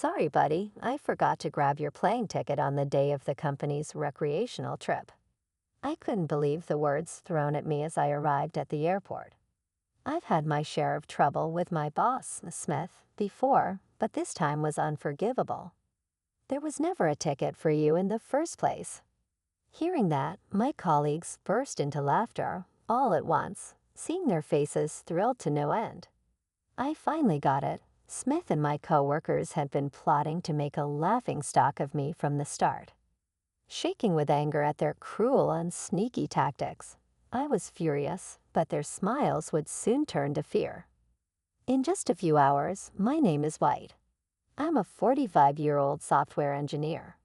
Sorry, buddy, I forgot to grab your plane ticket on the day of the company's recreational trip. I couldn't believe the words thrown at me as I arrived at the airport. I've had my share of trouble with my boss, Smith, before, but this time was unforgivable. There was never a ticket for you in the first place. Hearing that, my colleagues burst into laughter, all at once, seeing their faces thrilled to no end. I finally got it. Smith and my coworkers had been plotting to make a laughingstock of me from the start. Shaking with anger at their cruel and sneaky tactics, I was furious, but their smiles would soon turn to fear. In just a few hours, my name is White. I'm a 45-year-old software engineer.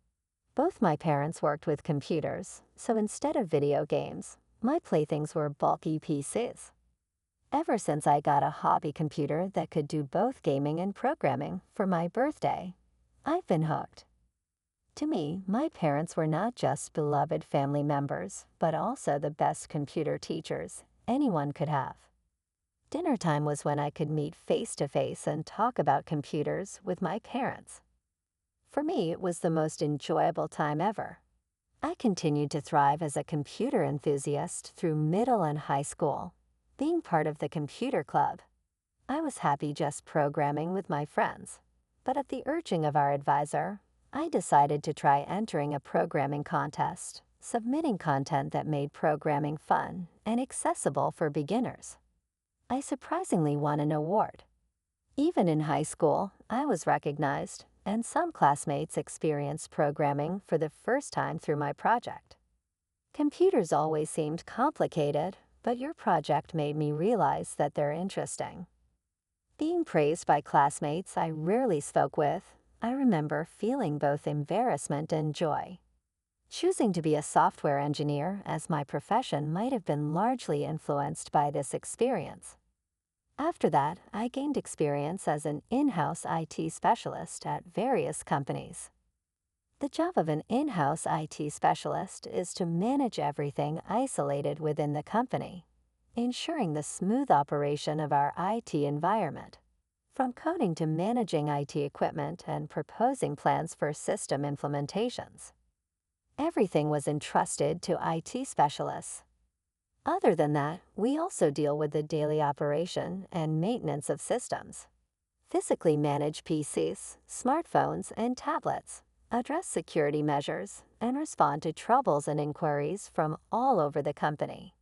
Both my parents worked with computers, so instead of video games, my playthings were bulky PCs. Ever since I got a hobby computer that could do both gaming and programming for my birthday, I've been hooked. To me, my parents were not just beloved family members, but also the best computer teachers anyone could have. Dinner time was when I could meet face to face and talk about computers with my parents. For me, it was the most enjoyable time ever. I continued to thrive as a computer enthusiast through middle and high school, being part of the computer club. I was happy just programming with my friends, but at the urging of our advisor, I decided to try entering a programming contest, submitting content that made programming fun and accessible for beginners. I surprisingly won an award. Even in high school, I was recognized, and some classmates experienced programming for the first time through my project. Computers always seemed complicated, but your project made me realize that they're interesting. Being praised by classmates I rarely spoke with, I remember feeling both embarrassment and joy. Choosing to be a software engineer as my profession might have been largely influenced by this experience. After that, I gained experience as an in-house IT specialist at various companies. The job of an in-house IT specialist is to manage everything isolated within the company, ensuring the smooth operation of our IT environment. From coding to managing IT equipment and proposing plans for system implementations. Everything was entrusted to IT specialists. Other than that, we also deal with the daily operation and maintenance of systems, physically manage PCs, smartphones, and tablets, address security measures, and respond to troubles and inquiries from all over the company.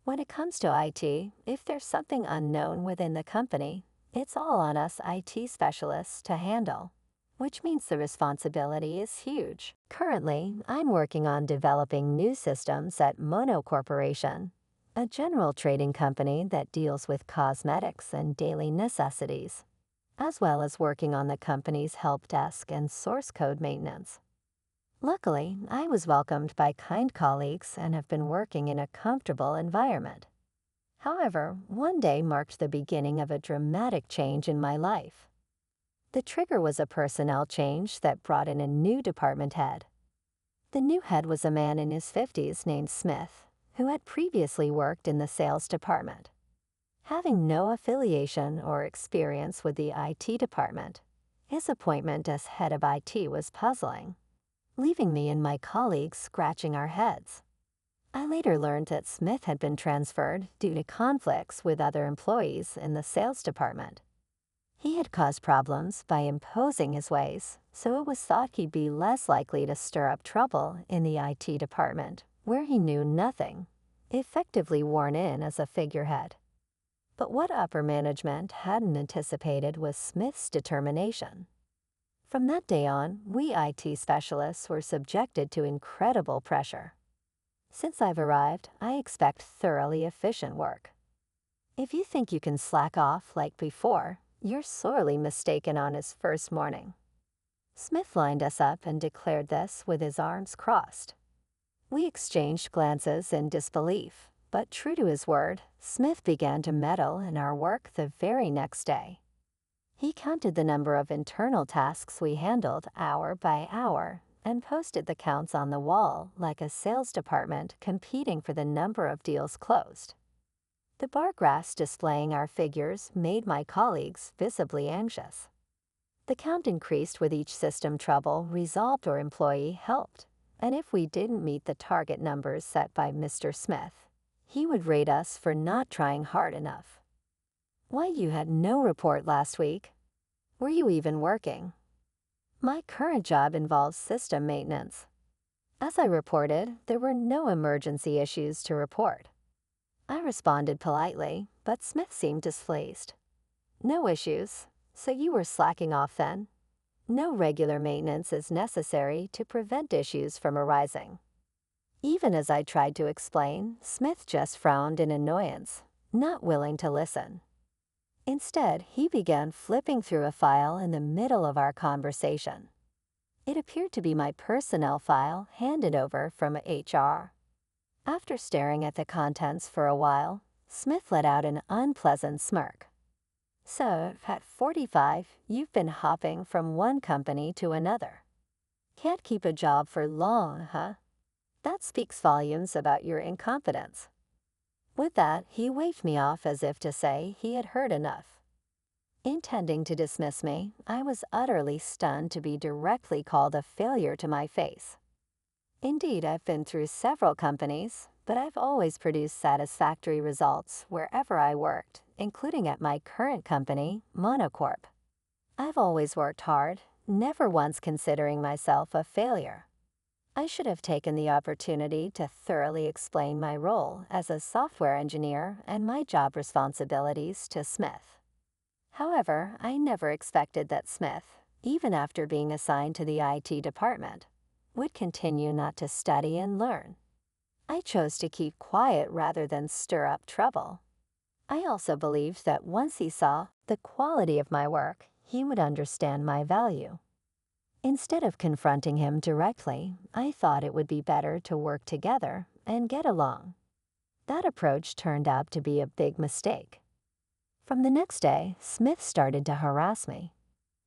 When it comes to IT, if there's something unknown within the company, it's all on us IT specialists to handle, which means the responsibility is huge. Currently, I'm working on developing new systems at Mono Corporation, a general trading company that deals with cosmetics and daily necessities, as well as working on the company's help desk and source code maintenance. Luckily, I was welcomed by kind colleagues and have been working in a comfortable environment. However, one day marked the beginning of a dramatic change in my life. The trigger was a personnel change that brought in a new department head. The new head was a man in his 50s named Smith, who had previously worked in the sales department. Having no affiliation or experience with the IT department, his appointment as head of IT was puzzling, leaving me and my colleagues scratching our heads. I later learned that Smith had been transferred due to conflicts with other employees in the sales department. He had caused problems by imposing his ways, so it was thought he'd be less likely to stir up trouble in the IT department, where he knew nothing, effectively worn in as a figurehead. But what upper management hadn't anticipated was Smith's determination. From that day on, we IT specialists were subjected to incredible pressure. Since I've arrived, I expect thoroughly efficient work. If you think you can slack off like before, you're sorely mistaken on his first morning. Smith lined us up and declared this with his arms crossed. We exchanged glances in disbelief, but true to his word, Smith began to meddle in our work the very next day. He counted the number of internal tasks we handled hour by hour and posted the counts on the wall like a sales department competing for the number of deals closed. The bar graphs displaying our figures made my colleagues visibly anxious. The count increased with each system trouble resolved or employee helped, and if we didn't meet the target numbers set by Mr. Smith, he would rate us for not trying hard enough. Why, you had no report last week. Were you even working? My current job involves system maintenance. As I reported, there were no emergency issues to report. I responded politely, but Smith seemed displeased. No issues, so you were slacking off then? No regular maintenance is necessary to prevent issues from arising. Even as I tried to explain, Smith just frowned in annoyance, not willing to listen. Instead, he began flipping through a file in the middle of our conversation. It appeared to be my personnel file handed over from HR. After staring at the contents for a while, Smith let out an unpleasant smirk. So, at 45, you've been hopping from one company to another. Can't keep a job for long, huh? That speaks volumes about your incompetence. With that, he waved me off as if to say he had heard enough. Intending to dismiss me, I was utterly stunned to be directly called a failure to my face. Indeed, I've been through several companies, but I've always produced satisfactory results wherever I worked, including at my current company, Monocorp. I've always worked hard, never once considering myself a failure. I should have taken the opportunity to thoroughly explain my role as a software engineer and my job responsibilities to Smith. However, I never expected that Smith, even after being assigned to the IT department, would continue not to study and learn. I chose to keep quiet rather than stir up trouble. I also believed that once he saw the quality of my work, he would understand my value. Instead of confronting him directly, I thought it would be better to work together and get along. That approach turned out to be a big mistake. From the next day, Smith started to harass me.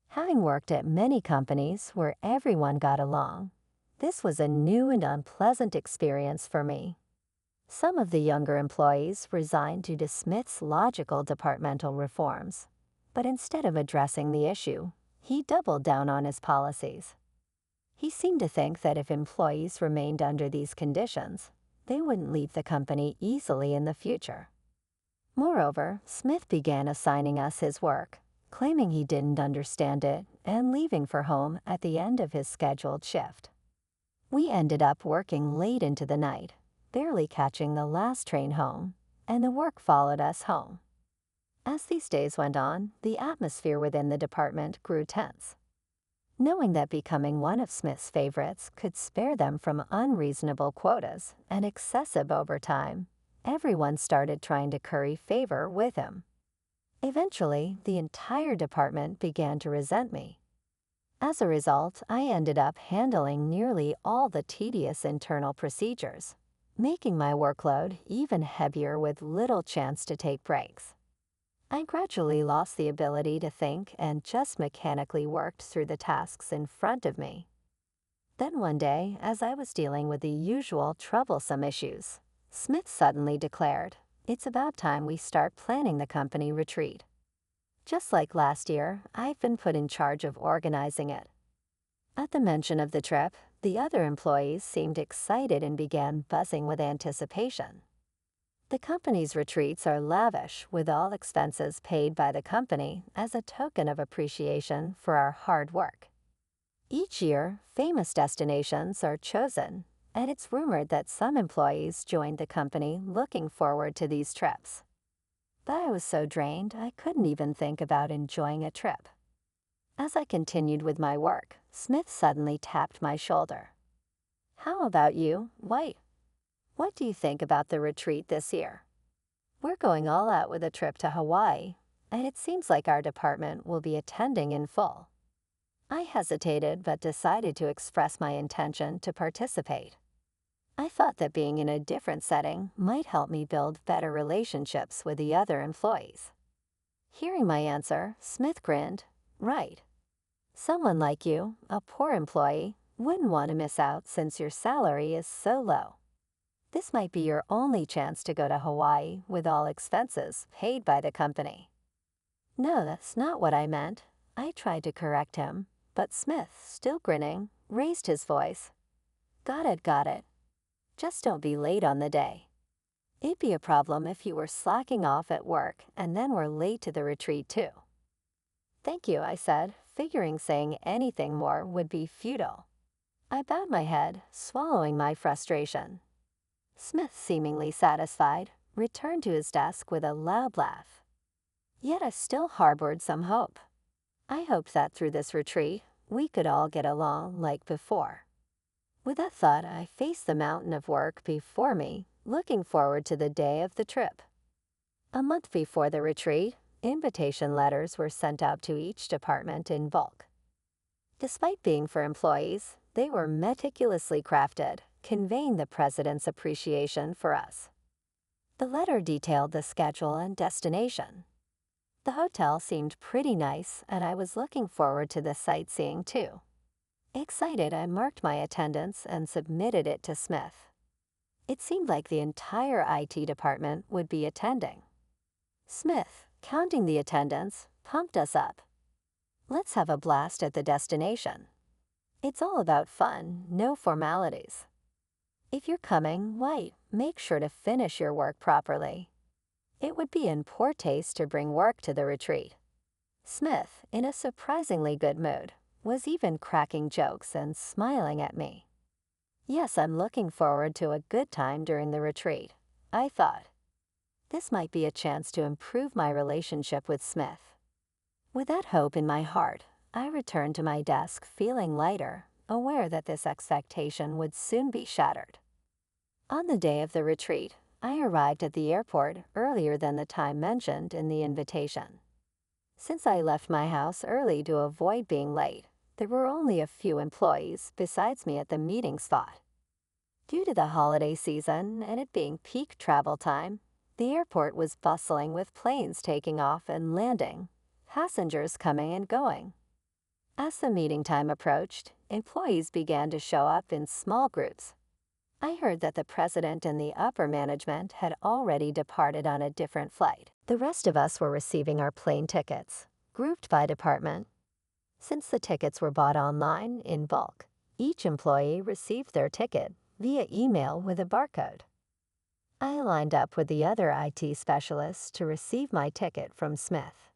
Having worked at many companies where everyone got along, this was a new and unpleasant experience for me. Some of the younger employees resigned due to Smith's logical departmental reforms, but instead of addressing the issue, he doubled down on his policies. He seemed to think that if employees remained under these conditions, they wouldn't leave the company easily in the future. Moreover, Smith began assigning us his work, claiming he didn't understand it and leaving for home at the end of his scheduled shift. We ended up working late into the night, barely catching the last train home, and the work followed us home. As these days went on, the atmosphere within the department grew tense. Knowing that becoming one of Smith's favorites could spare them from unreasonable quotas and excessive overtime, everyone started trying to curry favor with him. Eventually, the entire department began to resent me. As a result, I ended up handling nearly all the tedious internal procedures, making my workload even heavier with little chance to take breaks. I gradually lost the ability to think and just mechanically worked through the tasks in front of me. Then one day, as I was dealing with the usual troublesome issues, Smith suddenly declared, "It's about time we start planning the company retreat." Just like last year, I've been put in charge of organizing it. At the mention of the trip, the other employees seemed excited and began buzzing with anticipation. The company's retreats are lavish, with all expenses paid by the company as a token of appreciation for our hard work. Each year, famous destinations are chosen, and it's rumored that some employees joined the company looking forward to these trips. But I was so drained I couldn't even think about enjoying a trip. As I continued with my work, Smith suddenly tapped my shoulder. "How about you, White? What do you think about the retreat this year? We're going all out with a trip to Hawaii, and it seems like our department will be attending in full." I hesitated but decided to express my intention to participate. I thought that being in a different setting might help me build better relationships with the other employees. Hearing my answer, Smith grinned. "Right. Someone like you, a poor employee, wouldn't want to miss out since your salary is so low. This might be your only chance to go to Hawaii with all expenses paid by the company." "No, that's not what I meant. I tried to correct him, but Smith, still grinning, raised his voice. Got it, got it. Just don't be late on the day. It'd be a problem if you were slacking off at work and then were late to the retreat too. Thank you, I said, figuring saying anything more would be futile. I bowed my head, swallowing my frustration. Smith, seemingly satisfied, returned to his desk with a loud laugh. Yet I still harbored some hope. I hoped that through this retreat, we could all get along like before. With that thought, I faced the mountain of work before me, looking forward to the day of the trip. A month before the retreat, invitation letters were sent out to each department in bulk. Despite being for employees, they were meticulously crafted, conveying the president's appreciation for us. The letter detailed the schedule and destination. The hotel seemed pretty nice, and I was looking forward to the sightseeing too. Excited, I marked my attendance and submitted it to Smith. It seemed like the entire IT department would be attending. Smith, counting the attendance, pumped us up. Let's have a blast at the destination. It's all about fun, no formalities. If you're coming, why, make sure to finish your work properly. It would be in poor taste to bring work to the retreat. Smith, in a surprisingly good mood, was even cracking jokes and smiling at me. Yes, I'm looking forward to a good time during the retreat, I thought. This might be a chance to improve my relationship with Smith. With that hope in my heart, I returned to my desk feeling lighter, aware that this expectation would soon be shattered. On the day of the retreat, I arrived at the airport earlier than the time mentioned in the invitation. Since I left my house early to avoid being late, there were only a few employees besides me at the meeting spot. Due to the holiday season and it being peak travel time, the airport was bustling with planes taking off and landing, passengers coming and going. As the meeting time approached, employees began to show up in small groups. I heard that the president and the upper management had already departed on a different flight. The rest of us were receiving our plane tickets, grouped by department. Since the tickets were bought online in bulk, each employee received their ticket via email with a barcode. I lined up with the other IT specialists to receive my ticket from Smith.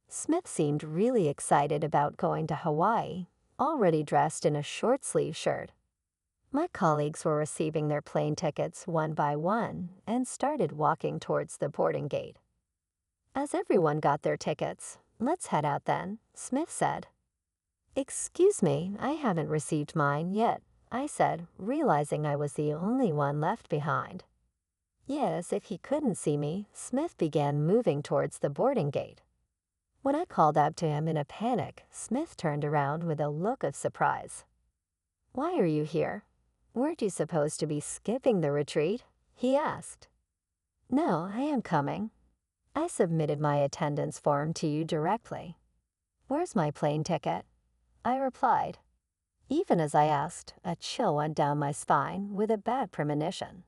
Smith seemed really excited about going to Hawaii, already dressed in a short-sleeve shirt. My colleagues were receiving their plane tickets one by one and started walking towards the boarding gate. As everyone got their tickets, let's head out then, Smith said. Excuse me, I haven't received mine yet, I said, realizing I was the only one left behind. Yes, if he couldn't see me, Smith began moving towards the boarding gate. When I called out to him in a panic, Smith turned around with a look of surprise. Why are you here? Weren't you supposed to be skipping the retreat? He asked. No, I am coming. I submitted my attendance form to you directly. Where's my plane ticket? I replied. Even as I asked, a chill went down my spine with a bad premonition.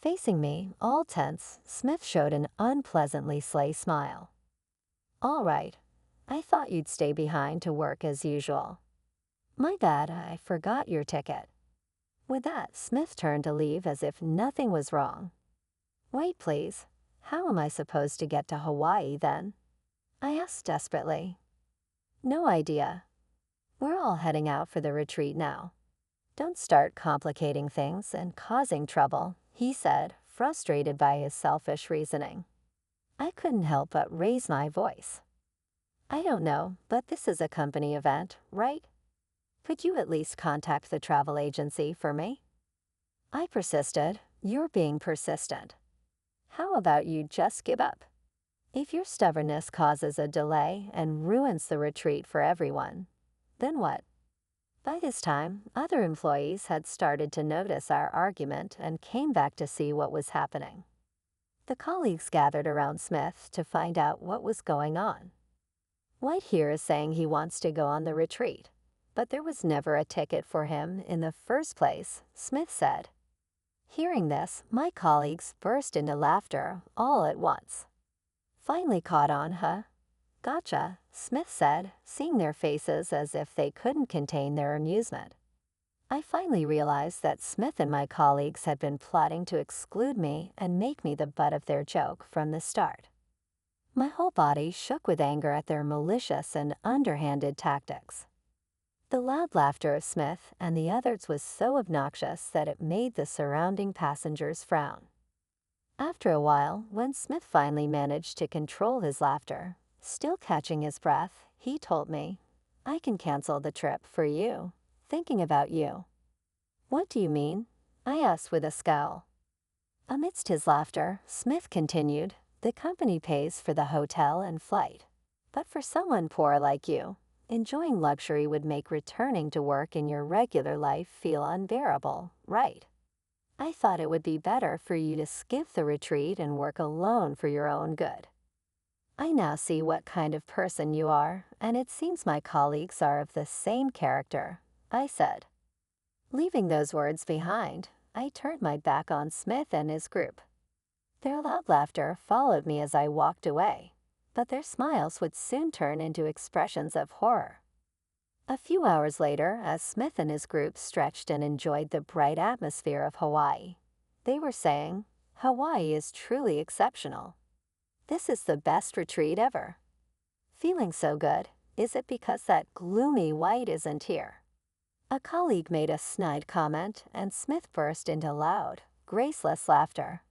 Facing me, all tense, Smith showed an unpleasantly sly smile. All right, I thought you'd stay behind to work as usual. My bad, I forgot your ticket. With that, Smith turned to leave as if nothing was wrong. Wait, please. How am I supposed to get to Hawaii then? I asked desperately. No idea. We're all heading out for the retreat now. Don't start complicating things and causing trouble, he said, frustrated by his selfish reasoning. I couldn't help but raise my voice. I don't know, but this is a company event, right? Could you at least contact the travel agency for me? I persisted. You're being persistent. How about you just give up? If your stubbornness causes a delay and ruins the retreat for everyone, then what? By this time, other employees had started to notice our argument and came back to see what was happening. The colleagues gathered around Smith to find out what was going on. White here is saying he wants to go on the retreat, but there was never a ticket for him in the first place, Smith said. Hearing this, my colleagues burst into laughter all at once. Finally caught on, huh? Gotcha, Smith said, seeing their faces as if they couldn't contain their amusement. I finally realized that Smith and my colleagues had been plotting to exclude me and make me the butt of their joke from the start. My whole body shook with anger at their malicious and underhanded tactics. The loud laughter of Smith and the others was so obnoxious that it made the surrounding passengers frown. After a while, when Smith finally managed to control his laughter, still catching his breath, he told me, "I can cancel the trip for you. Thinking about you." "What do you mean?" I asked with a scowl. Amidst his laughter, Smith continued, "The company pays for the hotel and flight. But for someone poor like you, enjoying luxury would make returning to work in your regular life feel unbearable, right? I thought it would be better for you to skip the retreat and work alone for your own good. I now see what kind of person you are, and it seems my colleagues are of the same character," I said. Leaving those words behind, I turned my back on Smith and his group. Their loud laughter followed me as I walked away, but their smiles would soon turn into expressions of horror. A few hours later, as Smith and his group stretched and enjoyed the bright atmosphere of Hawaii, they were saying, "Hawaii is truly exceptional. This is the best retreat ever." Feeling so good, is it because that gloomy White isn't here? A colleague made a snide comment, and Smith burst into loud, graceless laughter.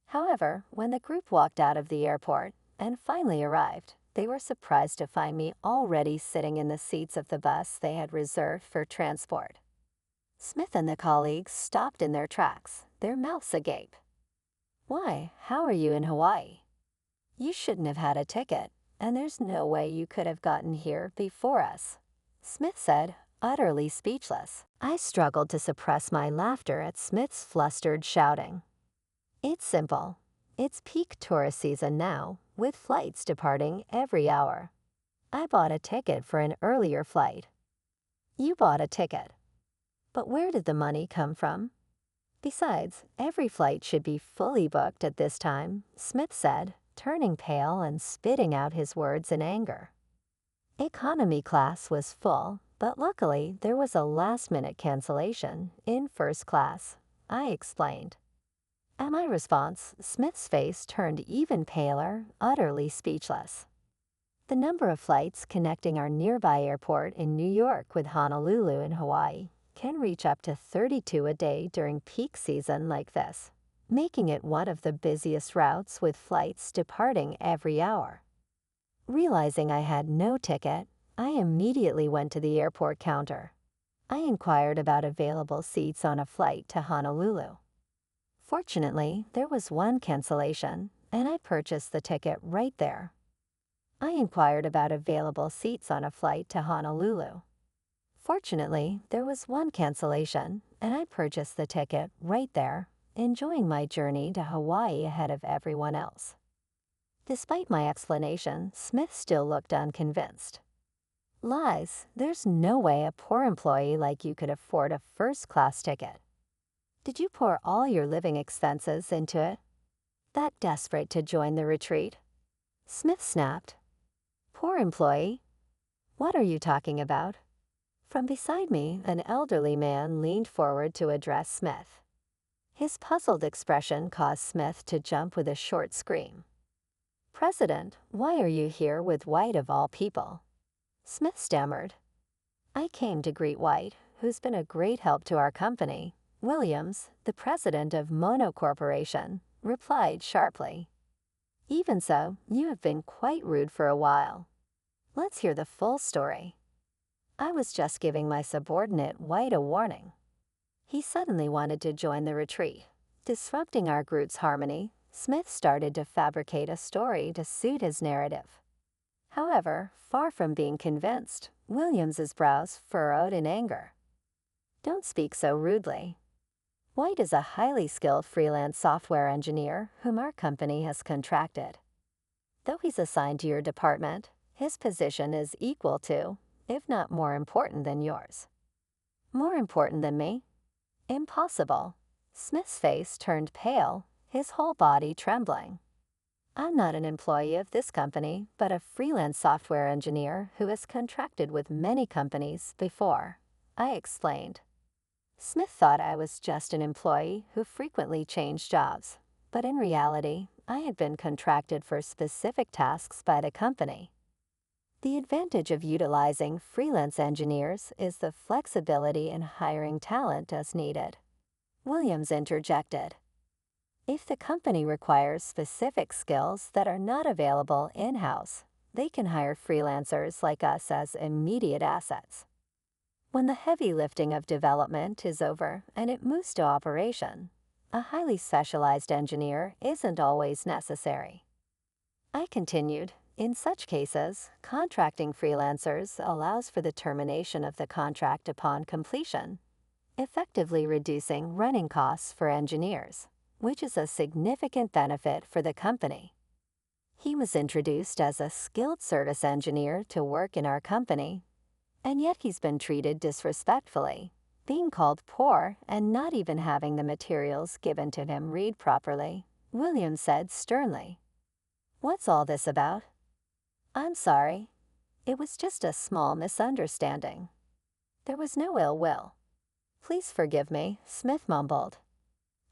However, when the group walked out of the airport and finally arrived, they were surprised to find me already sitting in the seats of the bus they had reserved for transport. Smith and the colleagues stopped in their tracks, their mouths agape. "Why, how are you in Hawaii? You shouldn't have had a ticket, and there's no way you could have gotten here before us," Smith said, utterly speechless. I struggled to suppress my laughter at Smith's flustered shouting. "It's simple. It's peak tourist season now, with flights departing every hour. I bought a ticket for an earlier flight." "You bought a ticket. But where did the money come from? Besides, every flight should be fully booked at this time," Smith said, turning pale and spitting out his words in anger. Economy class was full, but luckily there was a last-minute cancellation in first class, I explained. At my response, Smith's face turned even paler, utterly speechless. The number of flights connecting our nearby airport in New York with Honolulu in Hawaii can reach up to 32 a day during peak season like this, making it one of the busiest routes with flights departing every hour. Realizing I had no ticket, I immediately went to the airport counter. I inquired about available seats on a flight to Honolulu. Fortunately, there was one cancellation, and I purchased the ticket right there. I inquired about available seats on a flight to Honolulu. Fortunately, there was one cancellation, and I purchased the ticket right there, enjoying my journey to Hawaii ahead of everyone else. Despite my explanation, Smith still looked unconvinced. "Lies, there's no way a poor employee like you could afford a first-class ticket. Did you pour all your living expenses into it? That desperate to join the retreat?" Smith snapped. "Poor employee? What are you talking about?" From beside me, an elderly man leaned forward to address Smith. His puzzled expression caused Smith to jump with a short scream. "President, why are you here with White of all people?" Smith stammered. "I came to greet White, who's been a great help to our company." Williams, the president of Mono Corporation, replied sharply. "Even so, you have been quite rude for a while. Let's hear the full story." I was just giving my subordinate White a warning. He suddenly wanted to join the retreat. Disrupting our group's harmony, Smith started to fabricate a story to suit his narrative. However, far from being convinced, Williams's brows furrowed in anger. "Don't speak so rudely. White is a highly skilled freelance software engineer whom our company has contracted. Though he's assigned to your department, his position is equal to, if not more important than yours." "More important than me? Impossible." Smith's face turned pale, his whole body trembling. I'm not an employee of this company, but a freelance software engineer who has contracted with many companies before, I explained. Smith thought I was just an employee who frequently changed jobs, but in reality, I had been contracted for specific tasks by the company. The advantage of utilizing freelance engineers is the flexibility in hiring talent as needed. Williams interjected. If the company requires specific skills that are not available in-house, they can hire freelancers like us as immediate assets. When the heavy lifting of development is over and it moves to operation, a highly specialized engineer isn't always necessary. I continued, in such cases, contracting freelancers allows for the termination of the contract upon completion, effectively reducing running costs for engineers, which is a significant benefit for the company. He was introduced as a skilled service engineer to work in our company, and yet he's been treated disrespectfully, being called poor and not even having the materials given to him read properly, Williams said sternly. What's all this about? I'm sorry. It was just a small misunderstanding. There was no ill will. Please forgive me, Smith mumbled.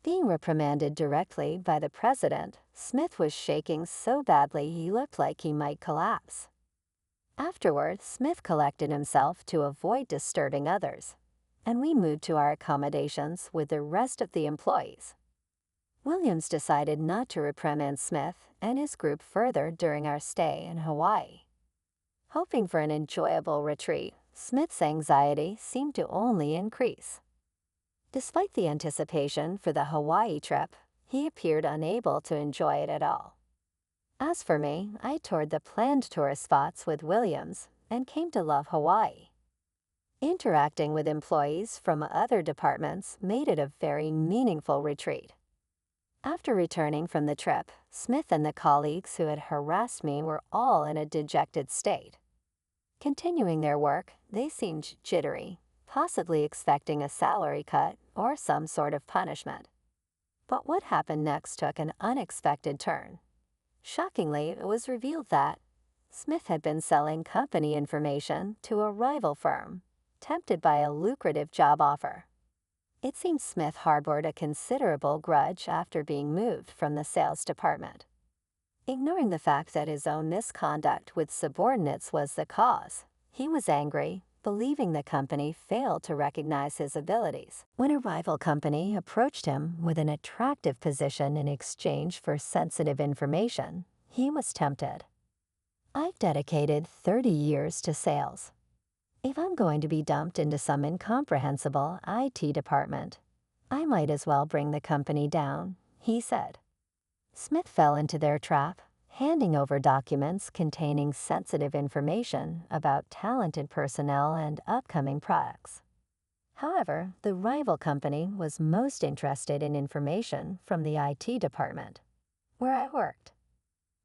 Being reprimanded directly by the president, Smith was shaking so badly he looked like he might collapse. Afterward, Smith collected himself to avoid disturbing others, and we moved to our accommodations with the rest of the employees. Williams decided not to reprimand Smith and his group further during our stay in Hawaii. Hoping for an enjoyable retreat, Smith's anxiety seemed to only increase. Despite the anticipation for the Hawaii trip, he appeared unable to enjoy it at all. As for me, I toured the planned tourist spots with Williams and came to love Hawaii. Interacting with employees from other departments made it a very meaningful retreat. After returning from the trip, Smith and the colleagues who had harassed me were all in a dejected state. Continuing their work, they seemed jittery, possibly expecting a salary cut or some sort of punishment. But what happened next took an unexpected turn. Shockingly, it was revealed that Smith had been selling company information to a rival firm, tempted by a lucrative job offer. It seems Smith harbored a considerable grudge after being moved from the sales department. Ignoring the fact that his own misconduct with subordinates was the cause, he was angry, believing the company failed to recognize his abilities. When a rival company approached him with an attractive position in exchange for sensitive information, he was tempted. I've dedicated 30 years to sales. If I'm going to be dumped into some incomprehensible IT department, I might as well bring the company down, he said. Smith fell into their trap, handing over documents containing sensitive information about talented personnel and upcoming products. However, the rival company was most interested in information from the IT department, where I worked.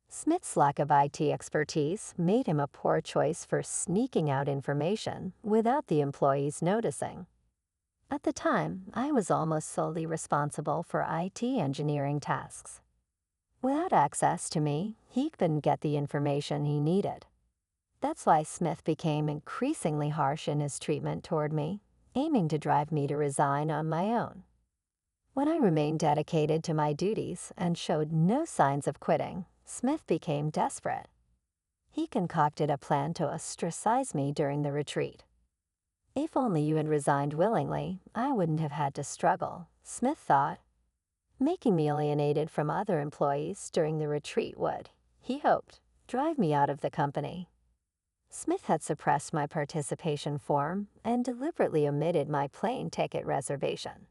Smith's lack of IT expertise made him a poor choice for sneaking out information without the employees noticing. At the time, I was almost solely responsible for IT engineering tasks. Without access to me, he couldn't get the information he needed. That's why Smith became increasingly harsh in his treatment toward me, aiming to drive me to resign on my own. When I remained dedicated to my duties and showed no signs of quitting, Smith became desperate. He concocted a plan to ostracize me during the retreat. If only you had resigned willingly, I wouldn't have had to struggle, Smith thought. Making me alienated from other employees during the retreat would, he hoped, drive me out of the company. Smith had suppressed my participation form and deliberately omitted my plane ticket reservation.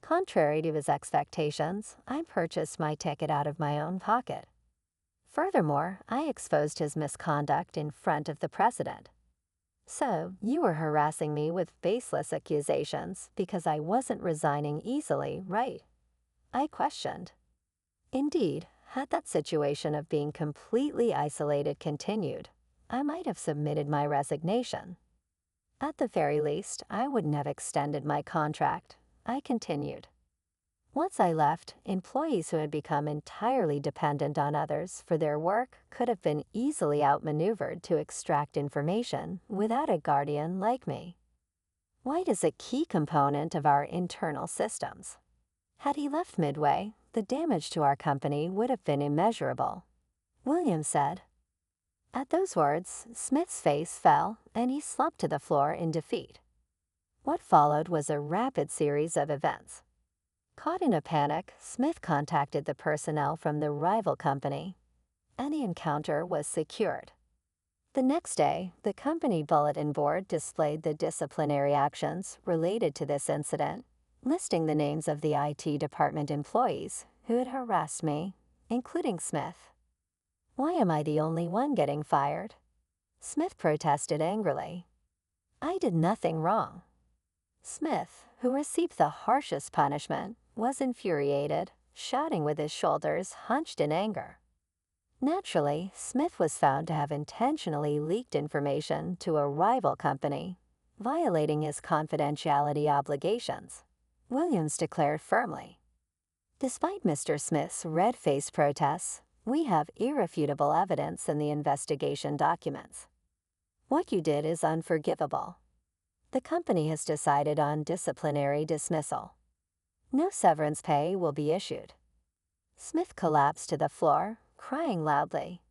Contrary to his expectations, I purchased my ticket out of my own pocket. Furthermore, I exposed his misconduct in front of the president. So, you were harassing me with baseless accusations because I wasn't resigning easily, right? I questioned. Indeed, had that situation of being completely isolated continued, I might have submitted my resignation. At the very least, I wouldn't have extended my contract, I continued. Once I left, employees who had become entirely dependent on others for their work could have been easily outmaneuvered to extract information without a guardian like me. White is a key component of our internal systems. Had he left midway, the damage to our company would have been immeasurable, Williams said. At those words, Smith's face fell and he slumped to the floor in defeat. What followed was a rapid series of events. Caught in a panic, Smith contacted the personnel from the rival company. Any encounter was secured. The next day, the company bulletin board displayed the disciplinary actions related to this incident, listing the names of the IT department employees who had harassed me, including Smith. Why am I the only one getting fired? Smith protested angrily. I did nothing wrong. Smith, who received the harshest punishment, was infuriated, shouting with his shoulders hunched in anger. Naturally, Smith was found to have intentionally leaked information to a rival company, violating his confidentiality obligations, Williams declared firmly. Despite Mr. Smith's red-faced protests, we have irrefutable evidence in the investigation documents. What you did is unforgivable. The company has decided on disciplinary dismissal. No severance pay will be issued. Smith collapsed to the floor, crying loudly.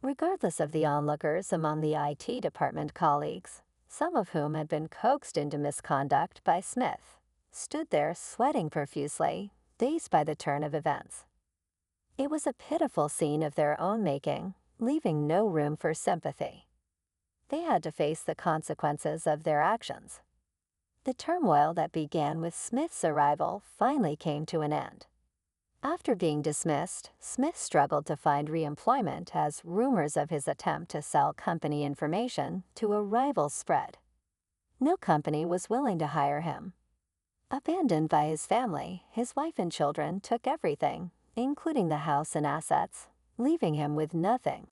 Regardless of the onlookers among the IT department colleagues, some of whom had been coaxed into misconduct by Smith, stood there sweating profusely, dazed by the turn of events. It was a pitiful scene of their own making, leaving no room for sympathy. They had to face the consequences of their actions. The turmoil that began with Smith's arrival finally came to an end. After being dismissed, Smith struggled to find re-employment as rumors of his attempt to sell company information to a rival spread. No company was willing to hire him. Abandoned by his family, his wife and children took everything, including the house and assets, leaving him with nothing.